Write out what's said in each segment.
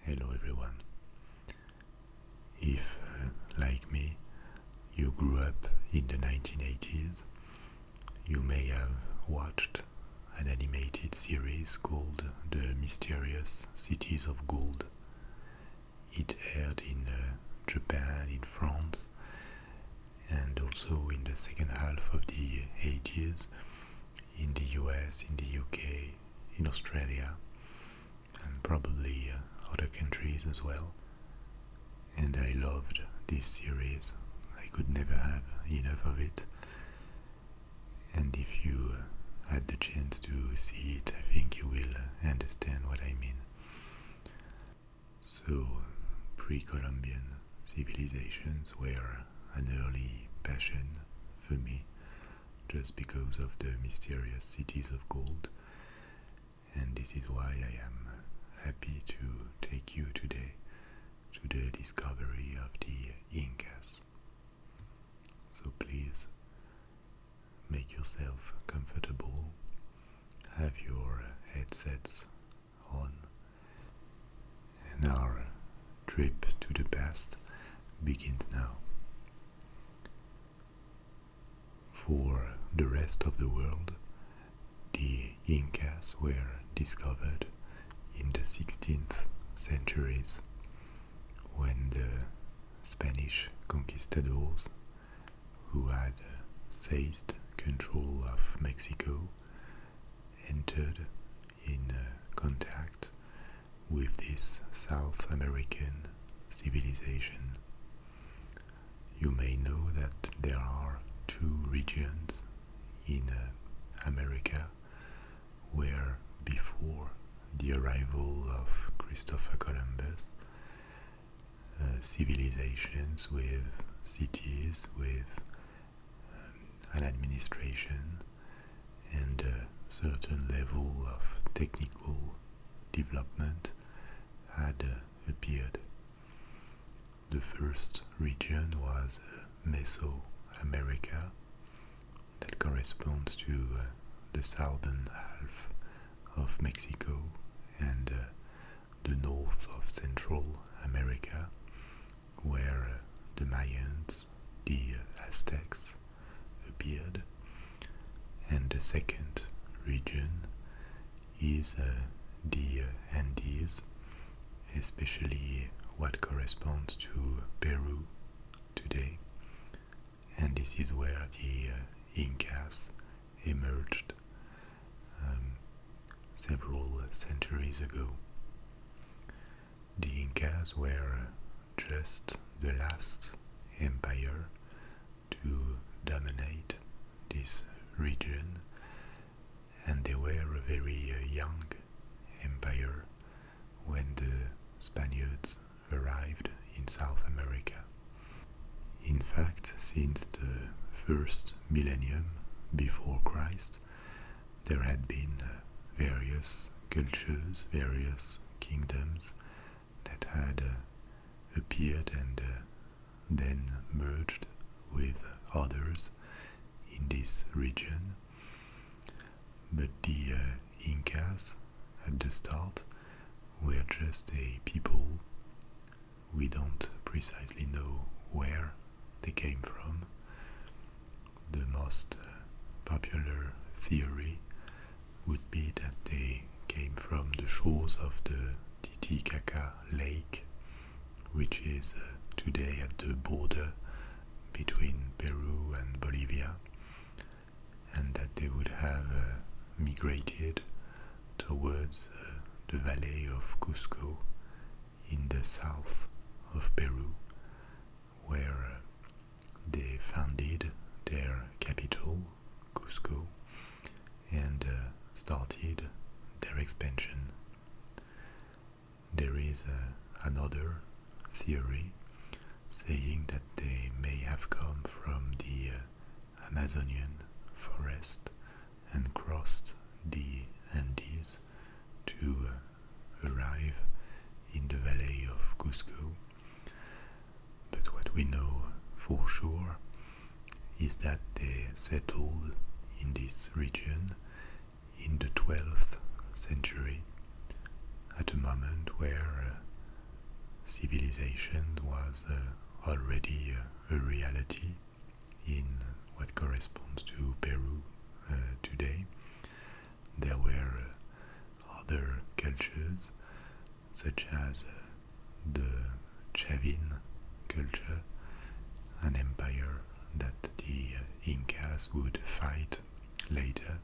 Hello everyone. If, like me, you grew up in the 1980s, you may have watched an animated series called The Mysterious Cities of Gold. It aired in Japan, in France, and also in the second half of the 80s in the US, in the UK, in Australia, and probably other countries as well. And I loved this series. I could never have enough of it. And if you had the chance to see it, I think you will understand what I mean. So, pre-Columbian civilizations were an early passion for me, just because of the mysterious cities of gold. And this is why I am happy to take you today to the discovery of the Incas. So please make yourself comfortable, have your headsets on, and our trip to the past begins now. For the rest of the world, the Incas were discovered in the 16th centuries when the Spanish conquistadors, who had seized control of Mexico, entered in contact with this South American civilization. You may know that there are two regions in America where, before the arrival of Christopher Columbus, civilizations with cities, with an administration, and a certain level of technical development had appeared. The first region was Mesoamerica, that corresponds to the southern half of Mexico and the north of Central America, where the Mayans, the Aztecs, appeared. And the second region is the Andes, especially what corresponds to Peru today. And this is where the Incas emerged several centuries ago. The Incas were just the last empire to dominate this region, and they were a very young empire when the Spaniards arrived in South America. In fact, since the first millennium before Christ, there had been various cultures, various kingdoms that had appeared and then merged with others in this region. But the Incas at the start were just a people. We don't precisely know where they came from. The most popular theory would be that they came from the shores of the Titicaca Lake, which is today at the border between Peru and Bolivia, and that they would have migrated towards the valley of Cusco in the south of Peru, where they founded their capital, Cusco, and started their expansion. There is another theory saying that they may have come from the Amazonian forest and crossed the Andes to arrive in the valley of Cusco. But what we know for sure is that they settled in this region in the 12th century, at a moment where civilization was already a reality in what corresponds to Peru today. There were other cultures, such as the Chavin culture, an empire that the Incas would fight later.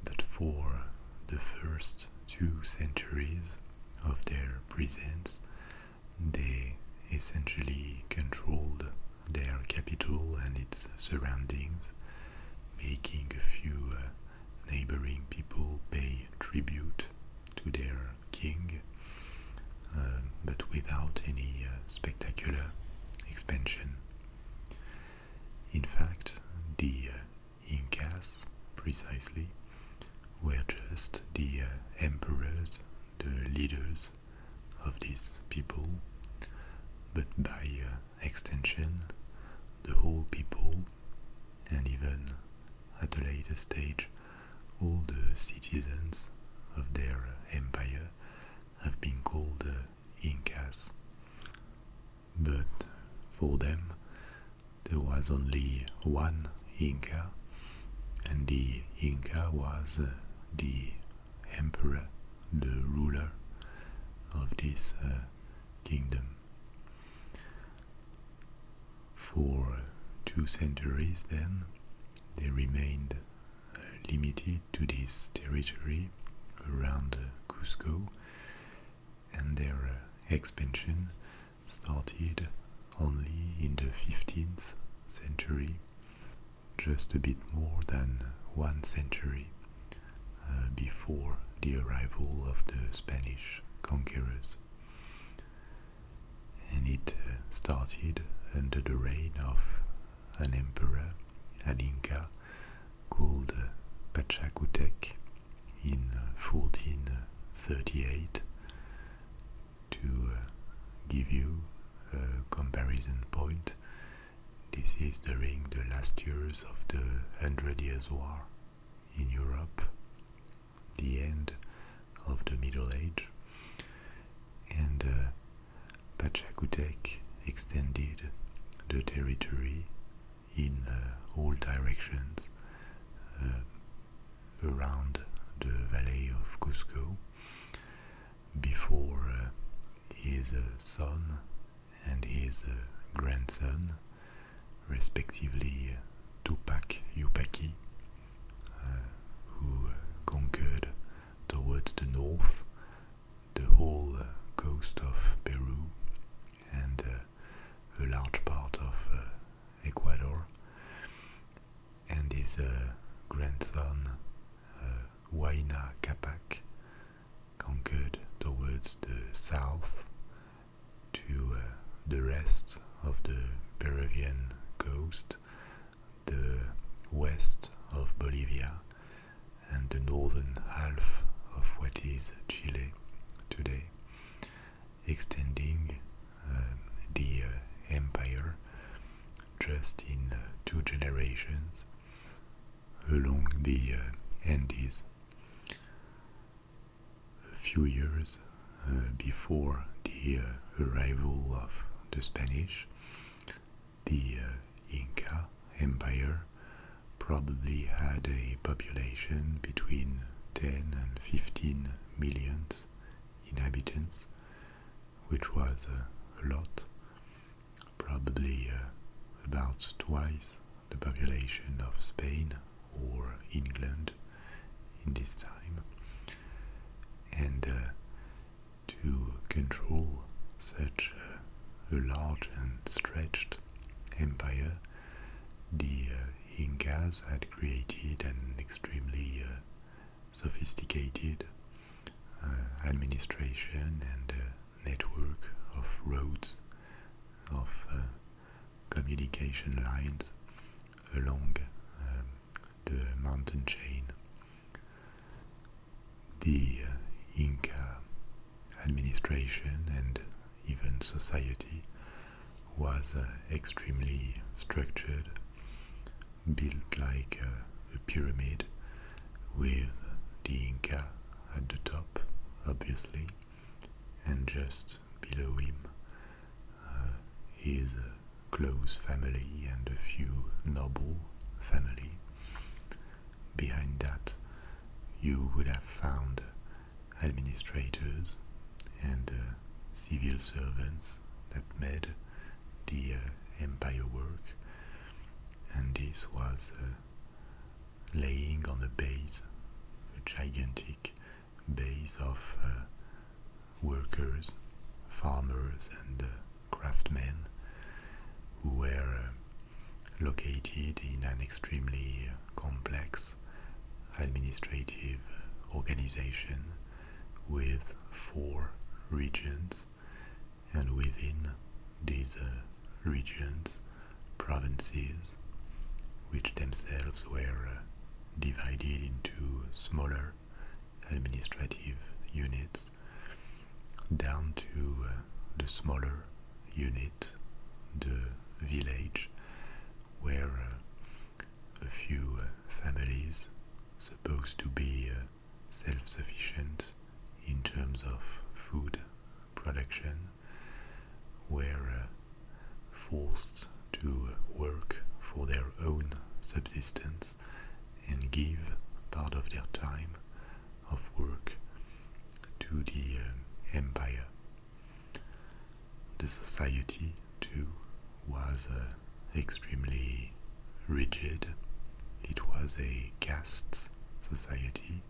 But for the first 2 centuries of their presence, they essentially controlled their capital and its surroundings, making a few neighboring people pay tribute to their king, but without any spectacular expansion. In fact, the Incas, precisely, were just the emperors, the leaders of these people, but by extension, the whole people, and even at a later stage, all the citizens of their empire have been called Incas. But for them, there was only one Inca, and the Inca was the emperor, the ruler of this kingdom. For 2 centuries then, they remained limited to this territory around Cusco, and their expansion started only in the 15th century, just a bit more than 1 century before the arrival of the Spanish conquerors. And it started under the reign of an emperor, an Inca, called Pachacutec in 1438. To give you a comparison point, this is during the last years of the 100 Years' War in Europe, the end of the Middle Age, and Pachacutec extended the territory in all directions around the valley of Cusco before his son and his grandson, respectively Tupac Yupanqui, who conquered towards the north the whole coast of Peru and a large part of Ecuador, and his grandson Huayna Capac conquered towards the south to the rest of the Peruvian coast, the west of Bolivia, and the northern half of what is Chile today, extending the empire just in 2 generations along the Andes. A few years before the arrival of the Spanish, the Inca Empire probably had a population between 10 and 15 million inhabitants, which was a lot, probably about twice the population of Spain or England in this time. And to control such a large and stretched empire, the Incas had created an extremely sophisticated administration and network of roads, of communication lines along the mountain chain. The Inca administration and even society was extremely structured, built like a pyramid, with the Inca at the top, obviously, and just below him his close family and a few noble family. Behind that, you would have found administrators and civil servants that made the empire work, and this was laying on a base, a gigantic base of workers, farmers, and craftsmen who were located in an extremely complex administrative organization with 4 regions, and within these regions, provinces, which themselves were divided into smaller administrative units, down to the smaller unit, the village, where a few families supposed to be self-sufficient in terms of food production were forced to work for their own subsistence and give part of their time of work to the empire. The society, too, was extremely rigid. It was a caste society,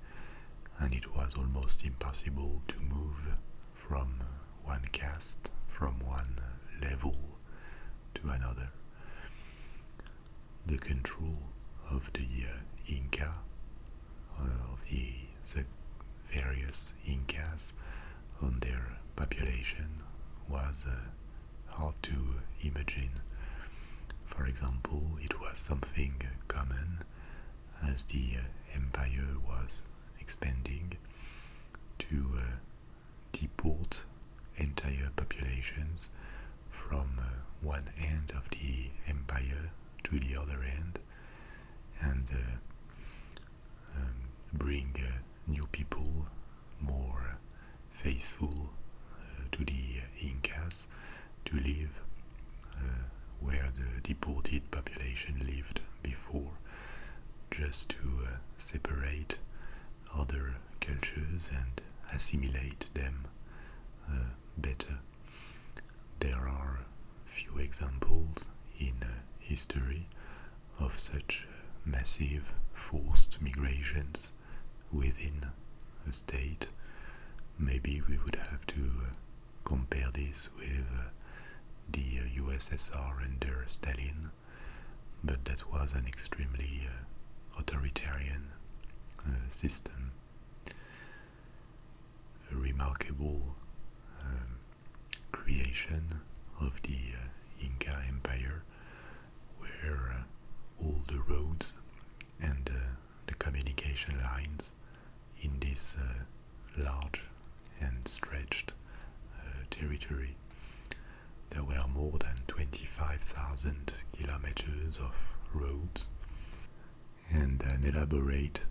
and it was almost impossible to move from one caste, from one level to another. The control of the Inca, of the various Incas on their population was hard to imagine. For example, it was something common as the empire was expanding to deport entire populations from one end of the empire to the other end, and bring new people more faithful to the Incas to live where the deported population lived before, just to separate other cultures and assimilate them better. There are few examples in history of such massive forced migrations within a state. Maybe we would have to compare this with the USSR under Stalin, but that was an extremely authoritarian system. A remarkable creation of the Inca Empire, where all the roads and the communication lines in this large and stretched territory. There were more than 25,000 kilometers of roads and an elaborate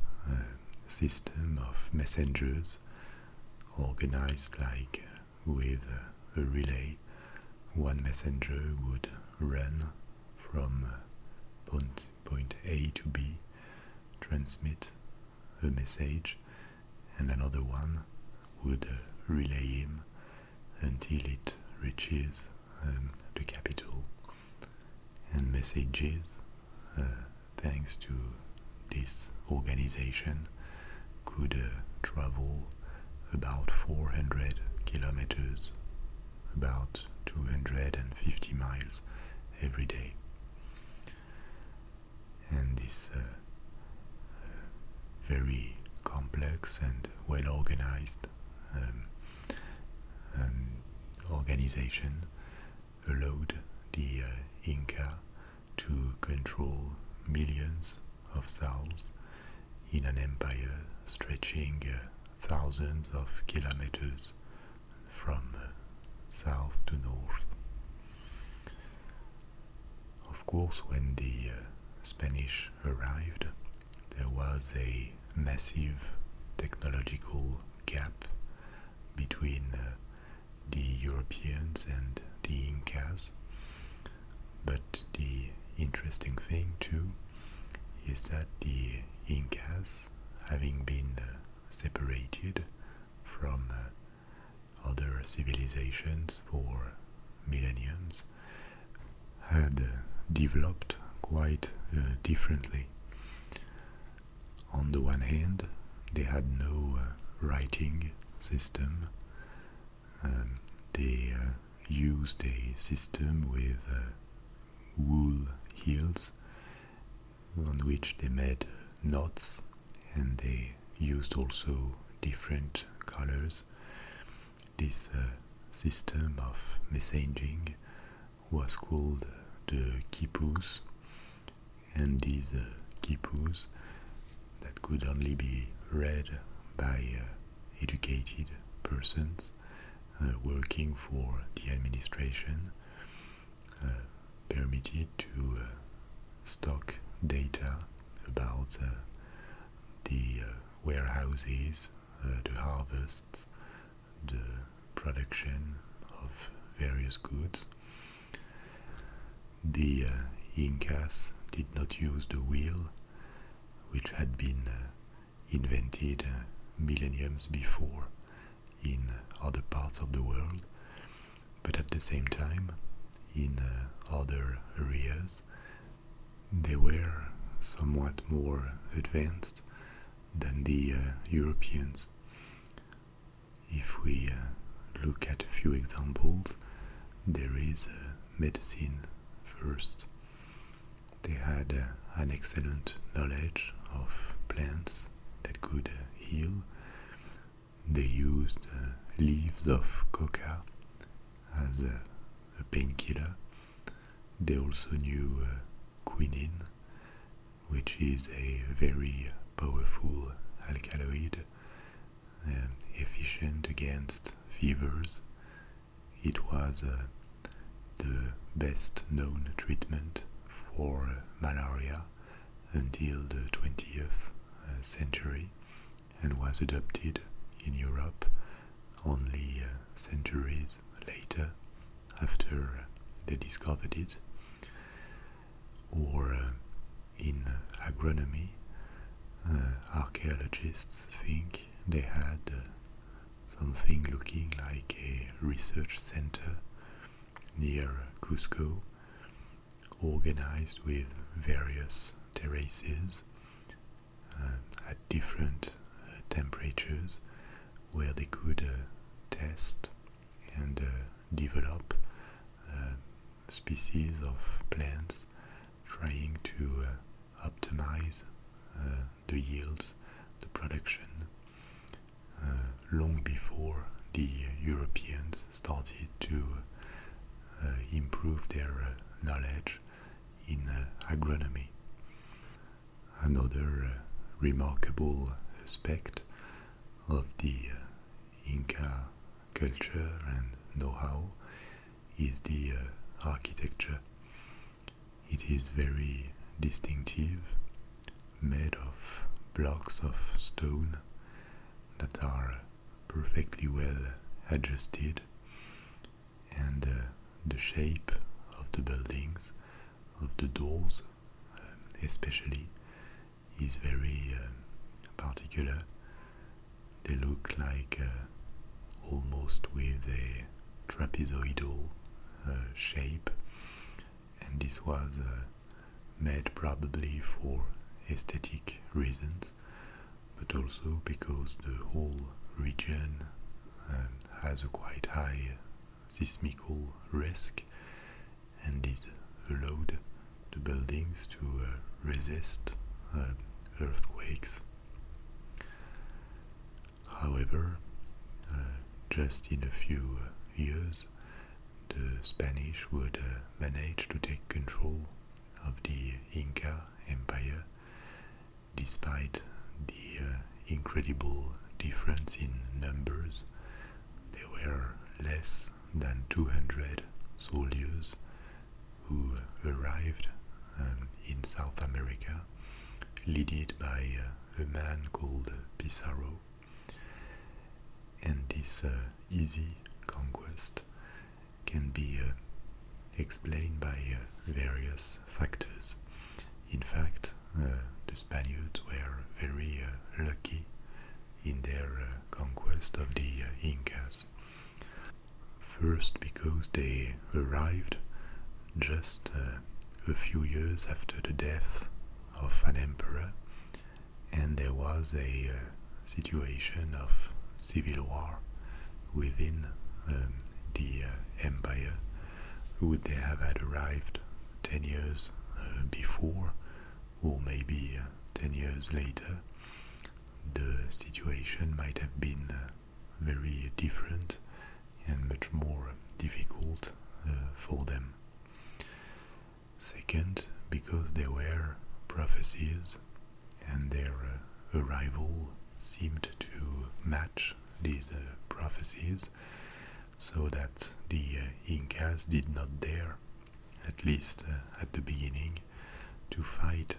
system of messengers organized like with a relay. One messenger would run from point A to B, transmit a message, and another one would relay him until it reaches the capital. And messages, thanks to this organization, could travel about 400 kilometers, about 250 miles every day. And this very complex and well organized organization allowed the Inca to control millions of souls in an empire stretching thousands of kilometers from south to north. Of course, when the Spanish arrived, there was a massive technological gap between the European Europeans and the Incas. But the interesting thing too is that the Incas, having been separated from other civilizations for millenniums, had developed quite differently. On the one hand, they had no writing system. They used a system with wool heels on which they made knots, and they used also different colors. This system of messaging was called the quipus, and these quipus that could only be read by educated persons working for the administration permitted to stock data about the warehouses, the harvests, the production of various goods. The Incas did not use the wheel, which had been invented millenniums before in other parts of the world, but at the same time, in other areas, they were somewhat more advanced than the Europeans. If we look at a few examples, there is medicine first. They had an excellent knowledge of plants that could heal. They used leaves of coca as a painkiller. They also knew quinine, which is a very powerful alkaloid, efficient against fevers. It was the best known treatment for malaria until the 20th century, and was adopted in Europe only centuries later after they discovered it. Or in agronomy, archaeologists think they had something looking like a research center near Cusco, organized with various terraces at different temperatures, where they could test and develop species of plants, trying to optimize the yields, the production, long before the Europeans started to improve their knowledge in agronomy. Another remarkable aspect of the Inca culture and know-how is the architecture. It is very distinctive, made of blocks of stone that are perfectly well adjusted, and the shape of the buildings, of the doors especially, is very particular. They look like almost with a trapezoidal shape, and this was made probably for aesthetic reasons, but also because the whole region has a quite high seismical risk, and this allowed the buildings to resist earthquakes. However, just in a few years, the Spanish would manage to take control of the Inca Empire, despite the incredible difference in numbers. There were less than 200 soldiers who arrived in South America, led by a man called Pizarro. And this easy conquest can be explained by various factors. In fact, the Spaniards were very lucky in their conquest of the Incas. First, because they arrived just a few years after the death of an emperor, and there was a situation of civil war within the empire. Would they have had arrived 10 years before, or maybe 10 years later, the situation might have been very different and much more difficult for them. Second, because there were prophecies and their arrival seemed to match these prophecies, so that the Incas did not dare, at least at the beginning, to fight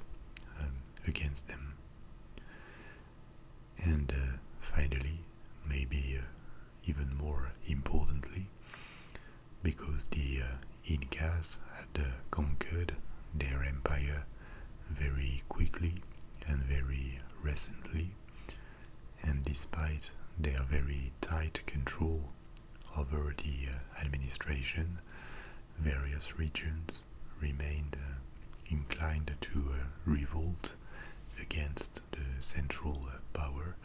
against them. And finally, maybe even more importantly, because the Incas had conquered their empire very quickly and very recently, and despite their very tight control over the administration, various regions remained inclined to revolt against the central power,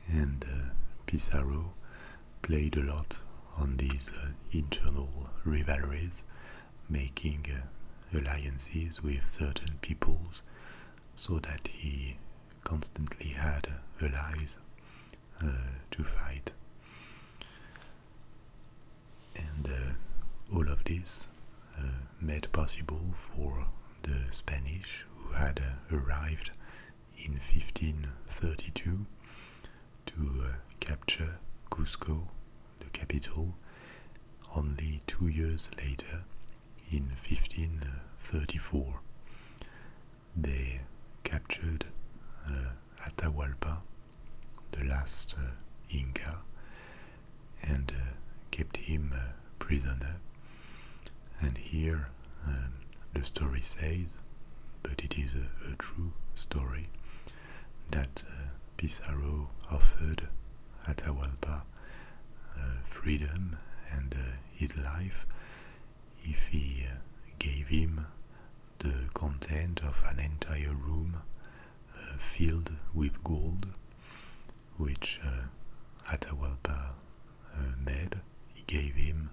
and Pizarro played a lot on these internal rivalries, making alliances with certain peoples, so that he constantly had allies to fight. And all of this made possible for the Spanish, who had arrived in 1532, to capture Cusco, the capital, only 2 years later, in 1534. They captured Atahuallpa, the last Inca, and kept him prisoner. And here the story says, but it is a true story, that Pizarro offered Atahuallpa freedom and his life if he gave him the content of an entire room filled with gold, which Atahuallpa made. He gave him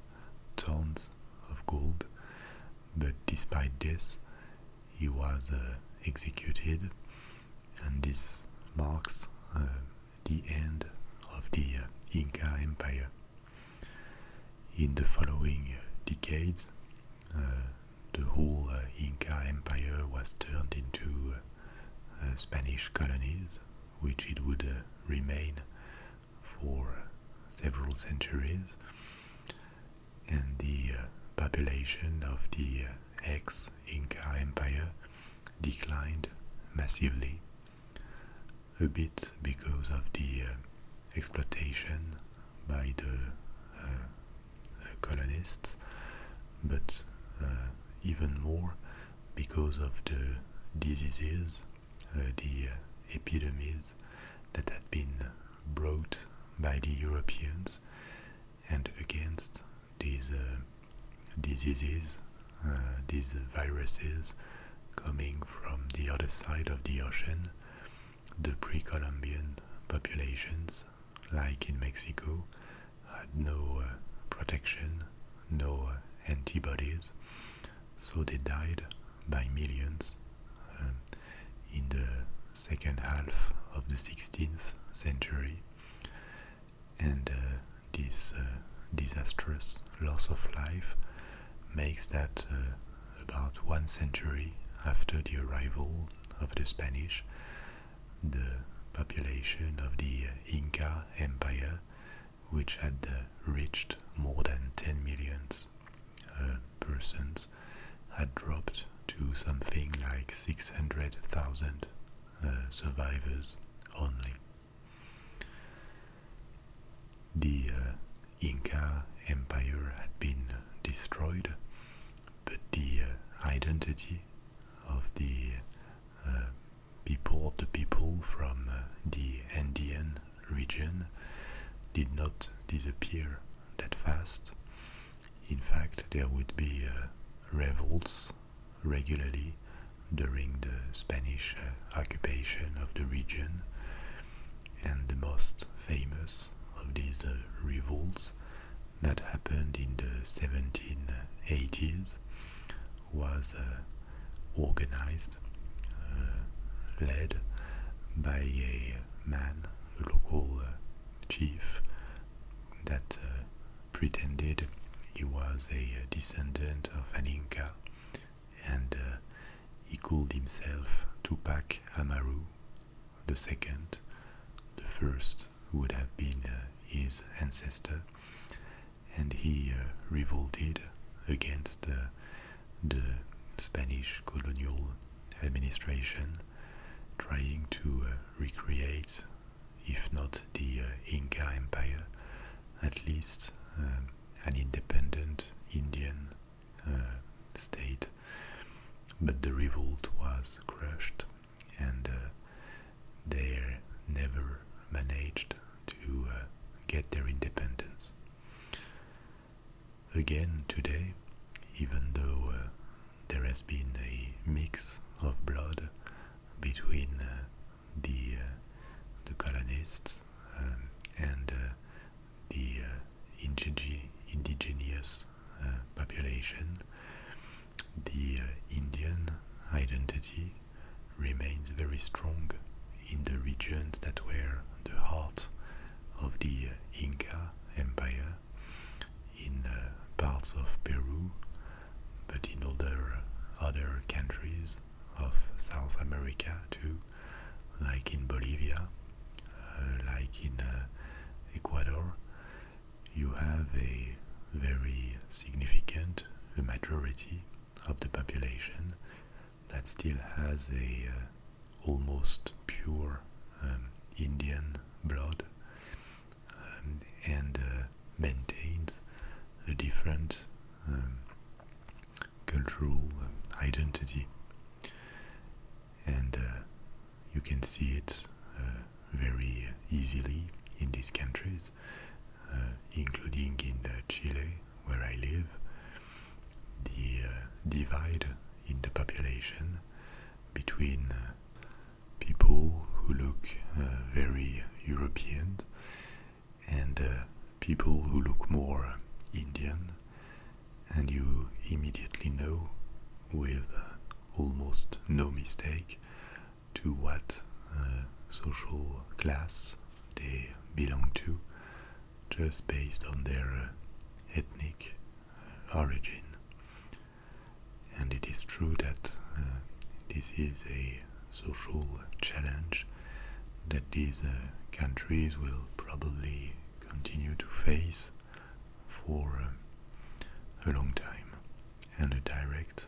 tons of gold, but despite this, he was executed, and this marks the end of the Inca Empire. In the following decades, the whole Inca Empire was turned into Spanish colonies, which it would remain for several centuries, and the population of the ex-Inca Empire declined massively, a bit because of the exploitation by the colonists, but even more because of the diseases, the epidemics that had been brought by the Europeans, and against these diseases, these viruses coming from the other side of the ocean, the pre-Columbian populations, like in Mexico, had no protection, no antibodies, so they died by millions in the second half of the 16th century. And this disastrous loss of life makes that about 1 century after the arrival of the Spanish, the population of the Inca Empire, which had reached more than 10 million persons, had dropped to something like 600,000 survivors only. The Inca Inca Empire had been destroyed, but the identity of the people from the Andean region did not disappear that fast. In fact, there would be revolts regularly during the Spanish occupation of the region, and the most famous of these revolts that happened in the 1780s was organized, led by a man, a local chief that pretended he was a descendant of an Inca, and he called himself Tupac Amaru II. The first would have been his ancestor, and he revolted against the Spanish colonial administration, trying to recreate, if not the Inca Empire, at least an independent Indian state. But the revolt was crushed, and they never managed to get their independence. Again today, even though there has been a mix of blood between the colonists and the indigenous population, the Indian identity remains very strong in the regions that were the heart of the Inca Empire, in parts of Peru, but in other countries of South America too, like in Bolivia, like in Ecuador. You have a very significant majority of the population that still has a almost pure Indian blood, and maintains a different cultural identity. And you can see it very easily in these countries, including in Chile, where I live. The divide in the population between people who look very European and people who look more Indian, and you immediately know with almost no mistake to what social class they belong to, just based on their ethnic origin. And it is true that this is a social challenge that these countries will probably continue to face for a long time, and a direct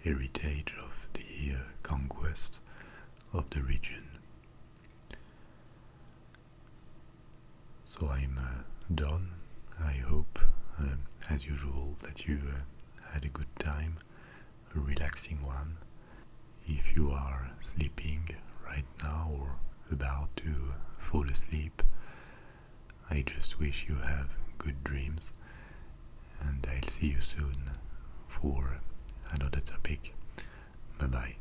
heritage of the conquest of the region. So I'm done. I hope, as usual, that you had a good time, a relaxing one. If you are sleeping right now or about to fall asleep, I just wish you have good dreams, and I'll see you soon for another topic. Bye bye.